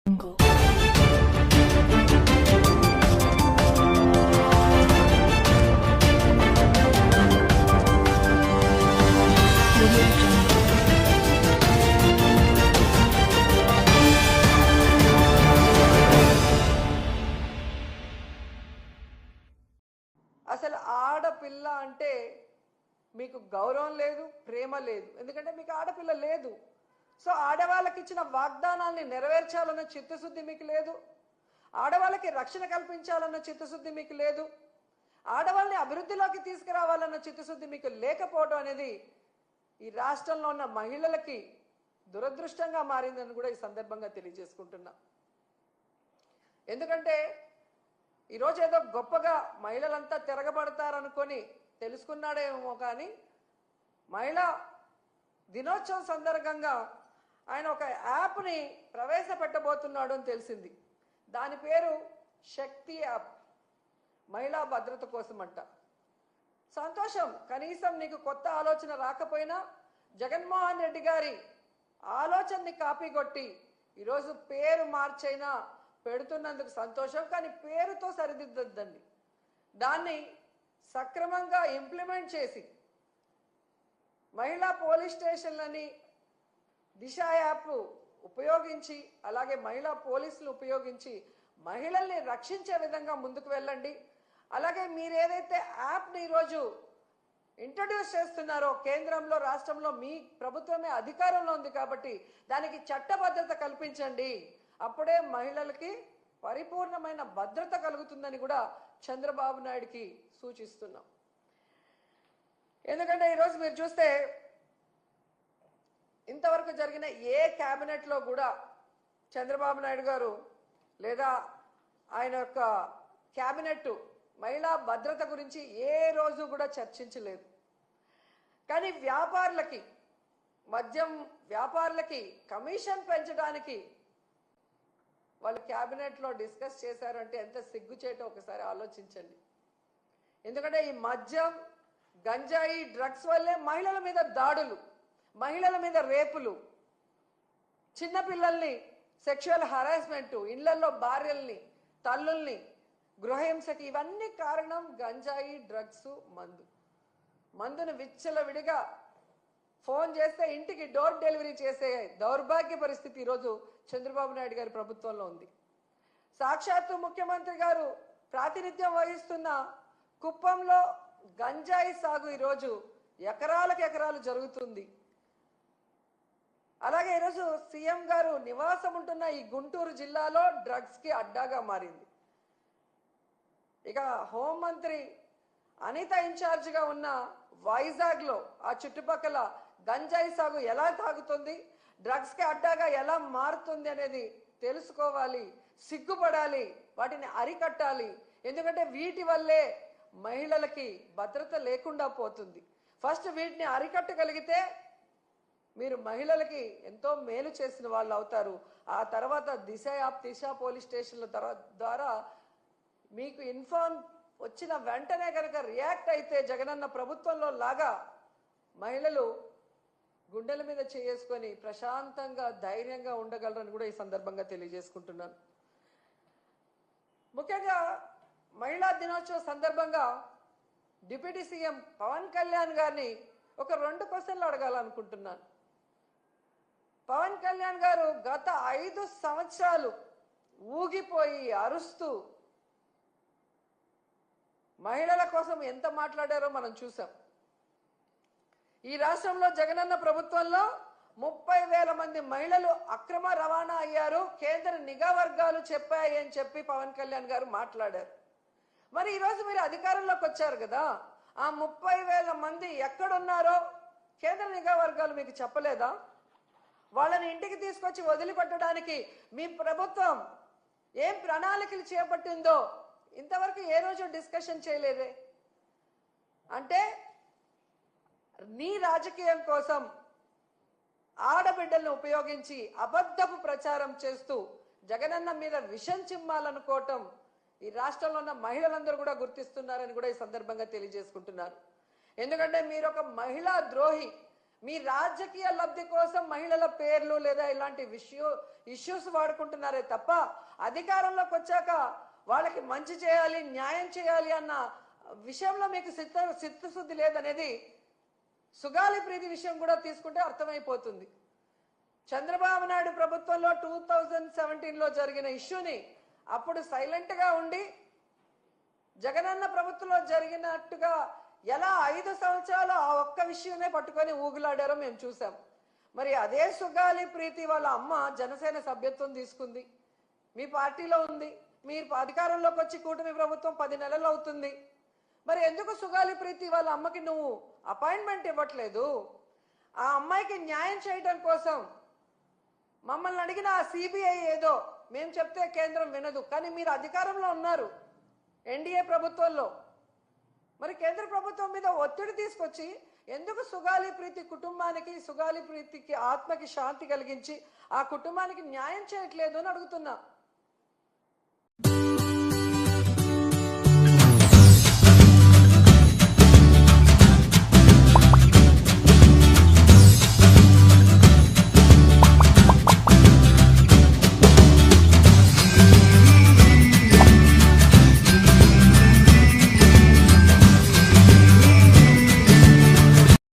అసలు ఆడపిల్ల అంటే మీకు గౌరవం లేదు, ప్రేమ లేదు. ఎందుకంటే మీకు ఆడపిల్ల లేదు. సో ఆడవాళ్ళకి ఇచ్చిన వాగ్దానాల్ని నెరవేర్చాలన్న చిత్తశుద్ధి మీకు లేదు. ఆడవాళ్ళకి రక్షణ కల్పించాలన్న చిత్తశుద్ధి మీకు లేదు. ఆడవాళ్ళని అభివృద్ధిలోకి తీసుకురావాలన్న చిత్తశుద్ధి మీకు లేకపోవడం అనేది ఈ రాష్ట్రంలో ఉన్న మహిళలకి దురదృష్టంగా మారిందని కూడా ఈ సందర్భంగా తెలియజేసుకుంటున్నా. ఎందుకంటే ఈరోజు ఏదో గొప్పగా మహిళలంతా తిరగబడతారనుకొని తెలుసుకున్నాడేమో, కానీ మహిళా దినోత్సవం సందర్భంగా ఆయన ఒక యాప్ని ప్రవేశపెట్టబోతున్నాడు అని తెలిసింది. దాని పేరు శక్తి యాప్. మహిళా భద్రత కోసం అంట. సంతోషం, కనీసం నీకు కొత్త ఆలోచన రాకపోయినా జగన్మోహన్ రెడ్డి గారి ఆలోచనని కాపీ కొట్టి ఈరోజు పేరు మార్చైనా పెడుతున్నందుకు సంతోషం. కానీ పేరుతో సరిదిద్దద్దండి. దాన్ని సక్రమంగా ఇంప్లిమెంట్ చేసి మహిళా పోలీస్ స్టేషన్లని దిశ యాప్ ఉపయోగించి, అలాగే మహిళా పోలీసులు ఉపయోగించి మహిళల్ని రక్షించే విధంగా ముందుకు వెళ్ళండి. అలాగే మీరు ఏదైతే యాప్ని ఈరోజు ఇంట్రడ్యూస్ చేస్తున్నారో, కేంద్రంలో రాష్ట్రంలో మీ ప్రభుత్వమే అధికారంలో ఉంది కాబట్టి దానికి చట్టబద్ధత కల్పించండి. అప్పుడే మహిళలకి పరిపూర్ణమైన భద్రత కలుగుతుందని కూడా చంద్రబాబు నాయుడుకి సూచిస్తున్నాం. ఎందుకంటే ఈరోజు మీరు చూస్తే ఇంతవరకు జరిగిన ఏ క్యాబినెట్లో కూడా చంద్రబాబు నాయుడు గారు లేదా ఆయన యొక్క క్యాబినెట్ మహిళా భద్రత గురించి ఏ రోజు కూడా చర్చించలేదు. కానీ వ్యాపారులకి, మద్యం వ్యాపారులకి కమిషన్ పెంచడానికి వాళ్ళు క్యాబినెట్లో డిస్కస్ చేశారంటే ఎంత సిగ్గుచేటో ఒకసారి ఆలోచించండి. ఎందుకంటే ఈ మద్యం, గంజాయి, డ్రగ్స్ వల్లే మహిళల మీద దాడులు, మహిళల మీద రేపులు, చిన్నపిల్లల్ని సెక్షువల్ హరాస్మెంటు, ఇళ్లలో భార్యల్ని, తల్లుల్ని గృహహింసకి, ఇవన్నీ కారణం గంజాయి, డ్రగ్స్, మందును విచ్చలవిడిగా ఫోన్ చేస్తే ఇంటికి డోర్ డెలివరీ చేసే దౌర్భాగ్య పరిస్థితి ఈరోజు చంద్రబాబు నాయుడు గారి ప్రభుత్వంలో ఉంది. సాక్షాత్తు ముఖ్యమంత్రి గారు ప్రాతినిధ్యం వహిస్తున్న కుప్పంలో గంజాయి సాగు ఈరోజు ఎకరాలకు ఎకరాలు జరుగుతుంది. అలాగే ఈరోజు సీఎం గారు నివాసం ఉంటున్న ఈ గుంటూరు జిల్లాలో డ్రగ్స్కి అడ్డాగా మారింది. ఇక హోంమంత్రి అనిత ఇన్ఛార్జిగా ఉన్న వైజాగ్లో ఆ చుట్టుపక్కల గంజాయి సాగు ఎలా తాగుతుంది, డ్రగ్స్కి అడ్డాగా ఎలా మారుతుంది అనేది తెలుసుకోవాలి, సిగ్గుపడాలి, వాటిని అరికట్టాలి. ఎందుకంటే వీటి వల్లే మహిళలకి భద్రత లేకుండా పోతుంది. ఫస్ట్ వీటిని అరికట్టగలిగితే మీరు మహిళలకి ఎంతో మేలు చేసిన వాళ్ళు అవుతారు. ఆ తర్వాత దిశ పోలీస్ స్టేషన్ల ద్వారా మీకు ఇన్ఫార్మ్ వచ్చిన వెంటనే కనుక రియాక్ట్ అయితే జగనన్న ప్రభుత్వంలో లాగా మహిళలు గుండెల మీద చేసుకొని ప్రశాంతంగా, ధైర్యంగా ఉండగలరని కూడా ఈ సందర్భంగా తెలియజేసుకుంటున్నాను. ముఖ్యంగా మహిళా దినోత్సవ సందర్భంగా డిప్యూటీ సీఎం పవన్ కళ్యాణ్ గారిని ఒక 2 క్వశ్చన్లు అడగాలనుకుంటున్నాను. పవన్ కళ్యాణ్ గారు గత 5 సంవత్సరాలు ఊగిపోయి అరుస్తూ మహిళల కోసం ఎంత మాట్లాడారో మనం చూసాం. ఈ రాష్ట్రంలో జగనన్న ప్రభుత్వంలో 30,000 మంది మహిళలు అక్రమ రవాణా అయ్యారు, కేంద్ర నిఘా వర్గాలు చెప్పాయి అని చెప్పి పవన్ కళ్యాణ్ గారు మాట్లాడారు. మరి ఈరోజు మీరు అధికారంలోకి వచ్చారు కదా, ఆ 30,000 మంది ఎక్కడున్నారో కేంద్ర నిఘా వర్గాలు మీకు చెప్పలేదా? వాళ్ళని ఇంటికి తీసుకొచ్చి వదిలిపెట్టడానికి మీ ప్రభుత్వం ఏం ప్రణాళికలు చేపట్టిందో ఇంతవరకు ఏ రోజు డిస్కషన్ చేయలేదే. అంటే నీ రాజకీయం కోసం ఆడబిడ్డలను ఉపయోగించి అబద్ధపు ప్రచారం చేస్తూ జగనన్న మీద విషం చిమ్మాలనుకోవటం ఈ రాష్ట్రంలో ఉన్న మహిళలందరూ కూడా గుర్తిస్తున్నారని కూడా ఈ సందర్భంగా తెలియజేసుకుంటున్నారు. ఎందుకంటే మీరు ఒక మహిళా ద్రోహి, మీ రాజకీయ లబ్ధి కోసం మహిళల పేర్లు లేదా ఇలాంటి ఇష్యూస్ వాడుకుంటున్నారే తప్ప అధికారంలోకి వచ్చాక వాళ్ళకి మంచి చేయాలి, న్యాయం చేయాలి అన్న విషయంలో మీకు చిత్తశుద్ధి లేదనేది సుగాలి ప్రీతి విషయం కూడా తీసుకుంటే అర్థమైపోతుంది. చంద్రబాబు నాయుడు ప్రభుత్వంలో 2017లో జరిగిన ఇష్యూని అప్పుడు సైలెంట్ గా ఉండి జగనన్న ప్రభుత్వంలో జరిగినట్టుగా ఎలా 5 సంవత్సరాలు ఆ ఒక్క విషయమే పట్టుకొని ఊగులాడారో మేము చూసాం. మరి అదే సుగాలి ప్రీతి వాళ్ళ అమ్మ జనసేన సభ్యత్వం తీసుకుంది, మీ పార్టీలో ఉంది, మీరు అధికారంలోకి వచ్చి కూటమి ప్రభుత్వం 10 నెలలు అవుతుంది. మరి ఎందుకు సుగాలి ప్రీతి వాళ్ళ అమ్మకి నువ్వు అపాయింట్మెంట్ ఇవ్వట్లేదు? ఆ అమ్మాయికి న్యాయం చేయడం కోసం మమ్మల్ని అడిగిన ఆ సిబిఐ ఏదో మేము చెప్తే కేంద్రం వినదు, కానీ మీరు అధికారంలో ఉన్నారు ఎన్డీఏ ప్రభుత్వంలో. మరి కేంద్ర ప్రభుత్వం మీద ఒత్తిడి తీసుకొచ్చి ఎందుకు సుగాలి ప్రీతి కుటుంబానికి, సుగాలి ప్రీతికి ఆత్మకి శాంతి కలిగించి ఆ కుటుంబానికి న్యాయం చేయట్లేదు అని అడుగుతున్నా.